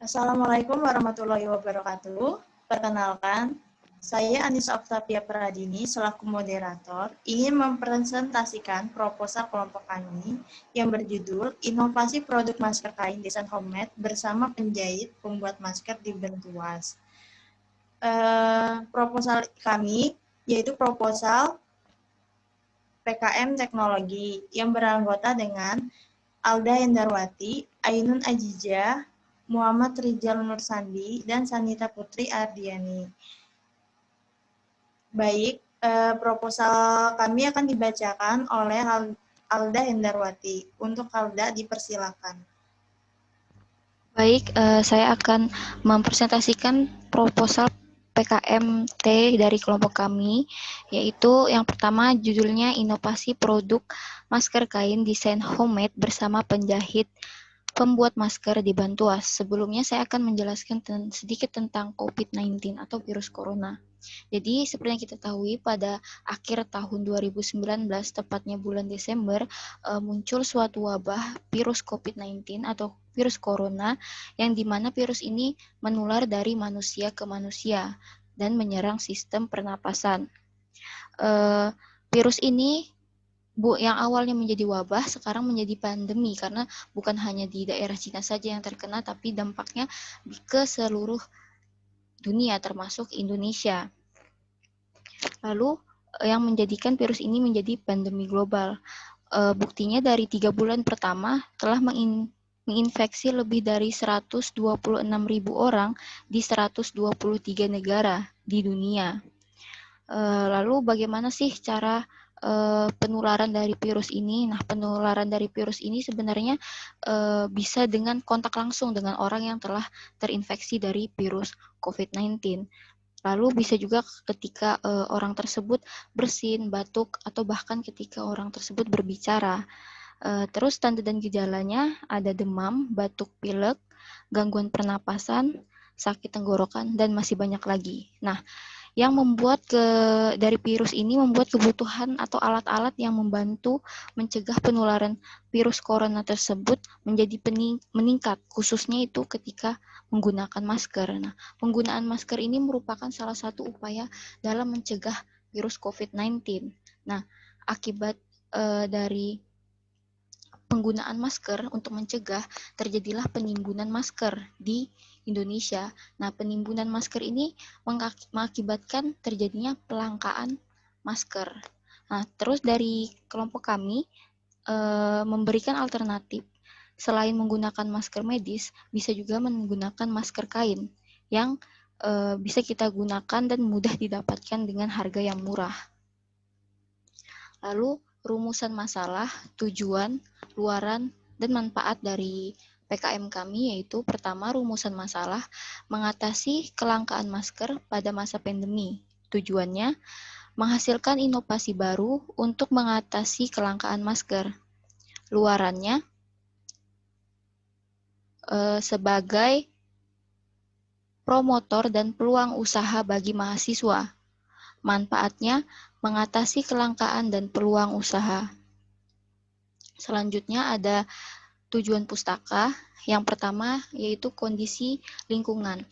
Assalamualaikum warahmatullahi wabarakatuh. Perkenalkan, saya Anissa Oktavia Pradini selaku moderator ingin mempresentasikan proposal kelompok kami yang berjudul Inovasi Produk Masker Kain Desain Homemade bersama penjahit pembuat masker di Bentuas. Proposal kami yaitu proposal PKM Teknologi yang beranggota dengan Alda Hendarwati, Ainun Ajijah, Muhammad Rizal Nursandi, dan Sanita Putri Ardiani. Baik, proposal kami akan dibacakan oleh Alda Hendarwati. Untuk Alda, dipersilakan. Baik, saya akan mempresentasikan proposal PKMT dari kelompok kami, yaitu yang pertama judulnya Inovasi Produk Masker Kain Desain Homemade bersama penjahit pembuat masker di Bantuas. Sebelumnya saya akan menjelaskan sedikit tentang COVID-19 atau virus corona. Jadi seperti yang kita tahu pada akhir tahun 2019, tepatnya bulan Desember, muncul suatu wabah virus COVID-19 atau virus corona yang dimana virus ini menular dari manusia ke manusia dan menyerang sistem pernapasan. Virus ini yang awalnya menjadi wabah sekarang menjadi pandemi karena bukan hanya di daerah Cina saja yang terkena, tapi dampaknya ke seluruh dunia termasuk Indonesia. Lalu yang menjadikan virus ini menjadi pandemi global. Buktinya dari 3 bulan pertama telah menginfeksi lebih dari 126.000 orang di 123 negara di dunia. Lalu bagaimana sih cara penularan dari virus ini? Nah, penularan dari virus ini sebenarnya bisa dengan kontak langsung dengan orang yang telah terinfeksi dari virus COVID-19. Lalu bisa juga ketika orang tersebut bersin, batuk, atau bahkan ketika orang tersebut berbicara. Terus tanda dan gejalanya ada demam, batuk pilek, gangguan pernapasan, sakit tenggorokan, dan masih banyak lagi. Nah, yang membuat dari virus ini membuat kebutuhan atau alat-alat yang membantu mencegah penularan virus corona tersebut menjadi meningkat, khususnya itu ketika menggunakan masker. Nah, penggunaan masker ini merupakan salah satu upaya dalam mencegah virus COVID-19. Nah, akibat dari penggunaan masker untuk mencegah terjadilah penimbunan masker di Indonesia. Nah, penimbunan masker ini mengakibatkan terjadinya kelangkaan masker. Nah, terus dari kelompok kami memberikan alternatif. Selain menggunakan masker medis, bisa juga menggunakan masker kain yang bisa kita gunakan dan mudah didapatkan dengan harga yang murah. Lalu, rumusan masalah, tujuan, luaran, dan manfaat dari PKM kami yaitu pertama, rumusan masalah, mengatasi kelangkaan masker pada masa pandemi. Tujuannya, menghasilkan inovasi baru untuk mengatasi kelangkaan masker. Luarannya, sebagai promotor dan peluang usaha bagi mahasiswa. Manfaatnya, mengatasi kelangkaan dan peluang usaha. Selanjutnya ada tujuan pustaka. Yang pertama yaitu kondisi lingkungan.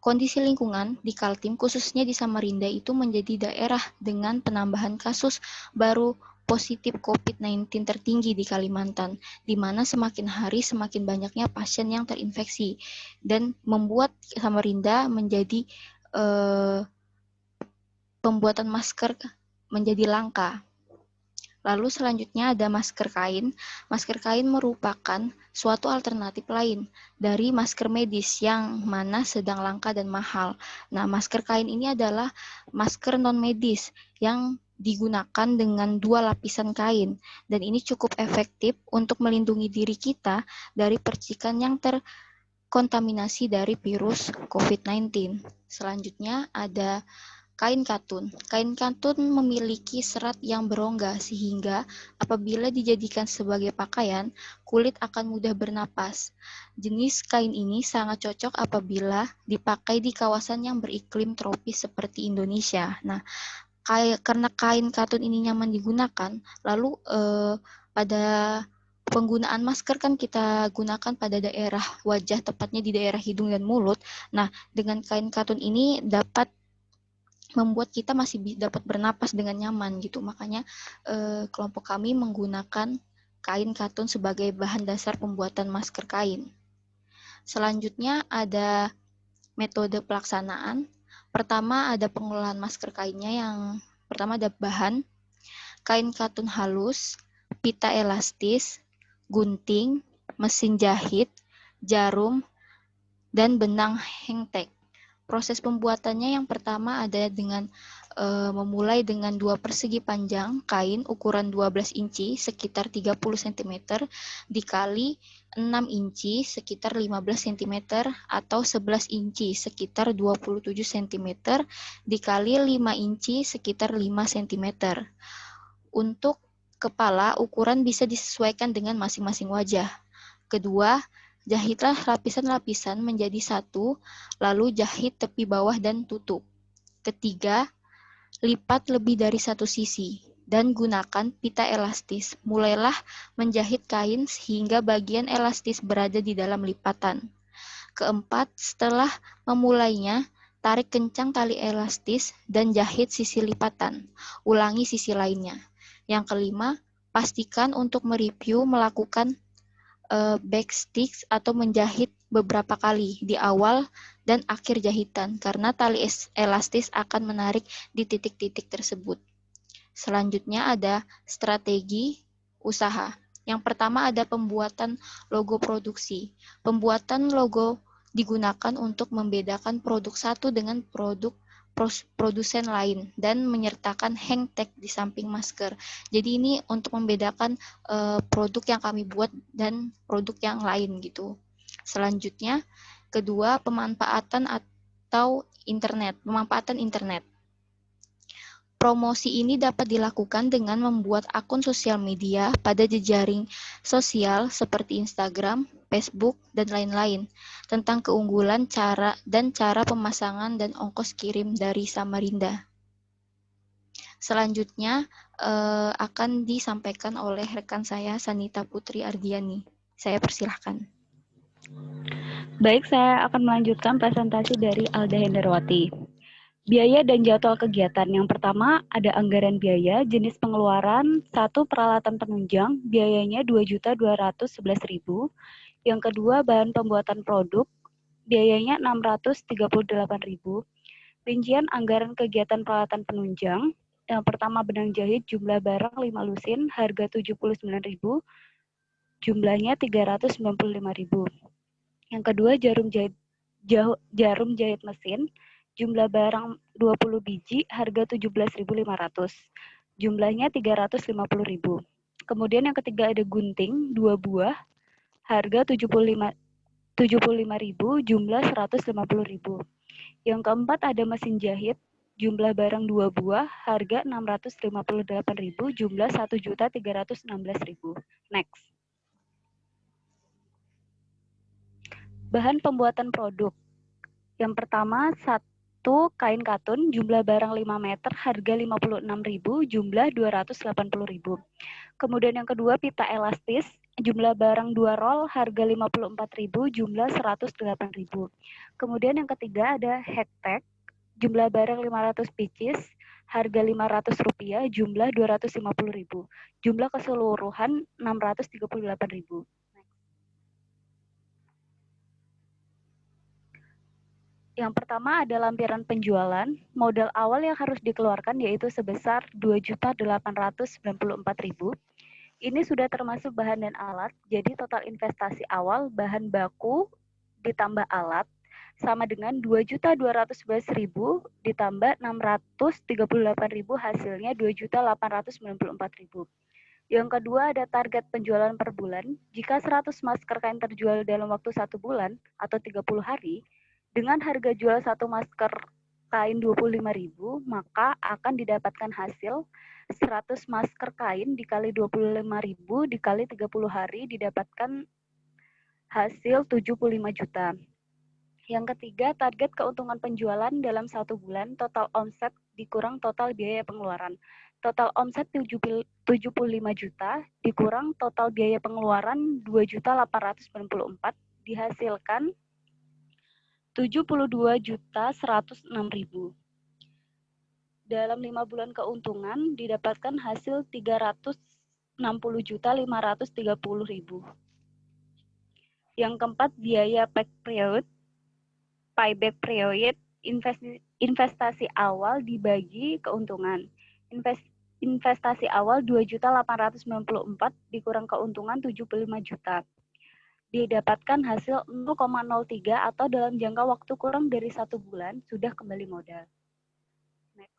Kondisi lingkungan di Kaltim, khususnya di Samarinda, itu menjadi daerah dengan penambahan kasus baru positif COVID-19 tertinggi di Kalimantan, di mana semakin hari semakin banyaknya pasien yang terinfeksi dan membuat Samarinda menjadi pembuatan masker menjadi langka. Lalu selanjutnya ada masker kain. Masker kain merupakan suatu alternatif lain dari masker medis yang mana sedang langka dan mahal. Nah, masker kain ini adalah masker non-medis yang digunakan dengan 2 lapisan kain. Dan ini cukup efektif untuk melindungi diri kita dari percikan yang terkontaminasi dari virus COVID-19. Selanjutnya ada kain katun. Kain katun memiliki serat yang berongga sehingga apabila dijadikan sebagai pakaian, kulit akan mudah bernapas. Jenis kain ini sangat cocok apabila dipakai di kawasan yang beriklim tropis seperti Indonesia. Nah, karena kain katun ini nyaman digunakan, lalu pada penggunaan masker kan kita gunakan pada daerah wajah, tepatnya di daerah hidung dan mulut. Nah, dengan kain katun ini dapat membuat kita masih dapat bernapas dengan nyaman gitu. Makanya kelompok kami menggunakan kain katun sebagai bahan dasar pembuatan masker kain. Selanjutnya ada metode pelaksanaan. Pertama ada pengolahan masker kainnya, yang pertama ada bahan, kain katun halus, pita elastis, gunting, mesin jahit, jarum, dan benang hengtek. Proses pembuatannya yang pertama ada dengan memulai dengan 2 persegi panjang kain ukuran 12 inci sekitar 30 cm dikali 6 inci sekitar 15 cm atau 11 inci sekitar 27 cm dikali 5 inci sekitar 5 cm. Untuk kepala, ukuran bisa disesuaikan dengan masing-masing wajah. Kedua, jahitlah lapisan-lapisan menjadi satu, lalu jahit tepi bawah dan tutup. Ketiga, lipat lebih dari satu sisi, dan gunakan pita elastis. Mulailah menjahit kain sehingga bagian elastis berada di dalam lipatan. Keempat, setelah memulainya, tarik kencang tali elastis dan jahit sisi lipatan. Ulangi sisi lainnya. Yang kelima, pastikan untuk mereview melakukan backstitch atau menjahit beberapa kali di awal dan akhir jahitan karena tali elastis akan menarik di titik-titik tersebut. Selanjutnya ada strategi usaha. Yang pertama ada pembuatan logo produksi. Pembuatan logo digunakan untuk membedakan produk satu dengan produk produsen lain dan menyertakan hang tag di samping masker. Jadi ini untuk membedakan produk yang kami buat dan produk yang lain gitu. Selanjutnya, kedua pemanfaatan internet. Promosi ini dapat dilakukan dengan membuat akun sosial media pada jejaring sosial seperti Instagram, Facebook, dan lain-lain tentang keunggulan cara pemasangan dan ongkos kirim dari Samarinda. Selanjutnya akan disampaikan oleh rekan saya Sanita Putri Ardiani. Saya persilahkan. Baik, saya akan melanjutkan presentasi dari Alda Hendarwati. Biaya dan jadwal kegiatan. Yang pertama ada anggaran biaya, jenis pengeluaran, 1 peralatan penunjang, biayanya 2.211.000. Yang kedua bahan pembuatan produk, biayanya 638.000. Rincian anggaran kegiatan peralatan penunjang. Yang pertama benang jahit, jumlah barang 5 lusin, harga 79.000, jumlahnya 395.000. Yang kedua jarum jahit mesin, jumlah barang 20 biji, harga 17.500. Jumlahnya 350.000. Kemudian yang ketiga ada gunting 2 buah, harga 75.000, jumlah 150.000. Yang keempat ada mesin jahit, jumlah barang 2 buah, harga 658.000, jumlah 1.316.000. Next. Bahan pembuatan produk. Yang pertama, 1 kain katun, jumlah barang 5 meter, harga 56.000, jumlah 280.000. Kemudian yang kedua, pita elastis, jumlah barang 2 roll, harga 54.000, jumlah 108.000. Kemudian yang ketiga ada hektek, jumlah barang 500 pieces, harga Rp500, jumlah 250.000. Jumlah keseluruhan 638.000. Yang pertama ada lampiran penjualan. Modal awal yang harus dikeluarkan yaitu sebesar Rp2.894.000. Ini sudah termasuk bahan dan alat. Jadi total investasi awal bahan baku ditambah alat sama dengan Rp2.211.000 ditambah Rp638.000, hasilnya Rp2.894.000. Yang kedua ada target penjualan per bulan. Jika 100 masker kain terjual dalam waktu 1 bulan atau 30 hari, dengan harga jual 1 masker kain Rp25.000, maka akan didapatkan hasil 100 masker kain dikali Rp25.000 dikali 30 hari didapatkan hasil 75 juta. Yang ketiga, target keuntungan penjualan dalam 1 bulan, total omset dikurang total biaya pengeluaran. total omset 75 juta dikurang total biaya pengeluaran 2.894 dihasilkan 72.106.000. Dalam 5 bulan keuntungan didapatkan hasil 360.530.000. Yang keempat, biaya payback period, investasi awal dibagi keuntungan. Investasi awal 2.894 dikurang keuntungan 75 juta. Didapatkan hasil 0,03 atau dalam jangka waktu kurang dari 1 bulan sudah kembali modal. Next.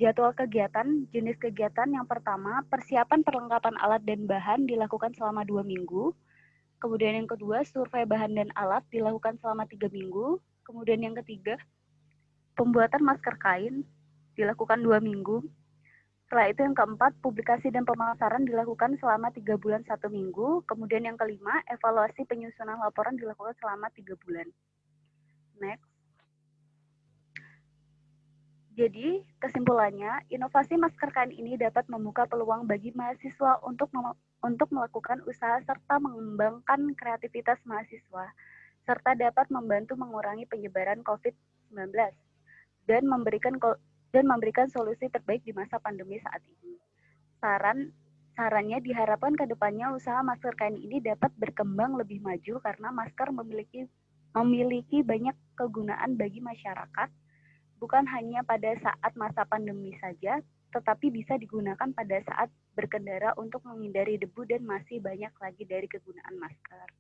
Jadwal kegiatan, jenis kegiatan yang pertama, persiapan perlengkapan alat dan bahan dilakukan selama 2 minggu. Kemudian yang kedua, survei bahan dan alat dilakukan selama 3 minggu. Kemudian yang ketiga, pembuatan masker kain dilakukan 2 minggu. Setelah itu yang keempat, publikasi dan pemasaran dilakukan selama 3 bulan 1 minggu. Kemudian yang kelima, evaluasi penyusunan laporan dilakukan selama 3 bulan. Next. Jadi, kesimpulannya, inovasi masker kain ini dapat membuka peluang bagi mahasiswa untuk melakukan usaha serta mengembangkan kreativitas mahasiswa, serta dapat membantu mengurangi penyebaran COVID-19 dan memberikan solusi terbaik di masa pandemi saat ini. Sarannya diharapkan ke depannya usaha masker kain ini dapat berkembang lebih maju karena masker memiliki banyak kegunaan bagi masyarakat, bukan hanya pada saat masa pandemi saja, tetapi bisa digunakan pada saat berkendara untuk menghindari debu dan masih banyak lagi dari kegunaan masker.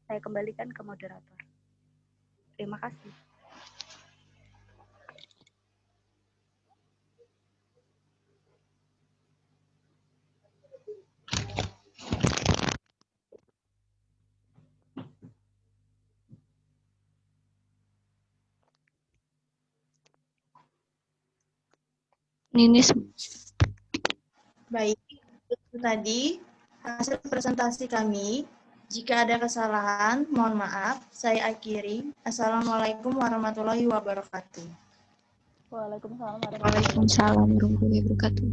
Saya kembalikan ke moderator. Terima kasih. Ninis. Baik, itu tadi hasil presentasi kami. Jika ada kesalahan, mohon maaf. Saya akhiri. Assalamualaikum warahmatullahi wabarakatuh. Waalaikumsalam Waalaikumsalam warahmatullahi wabarakatuh.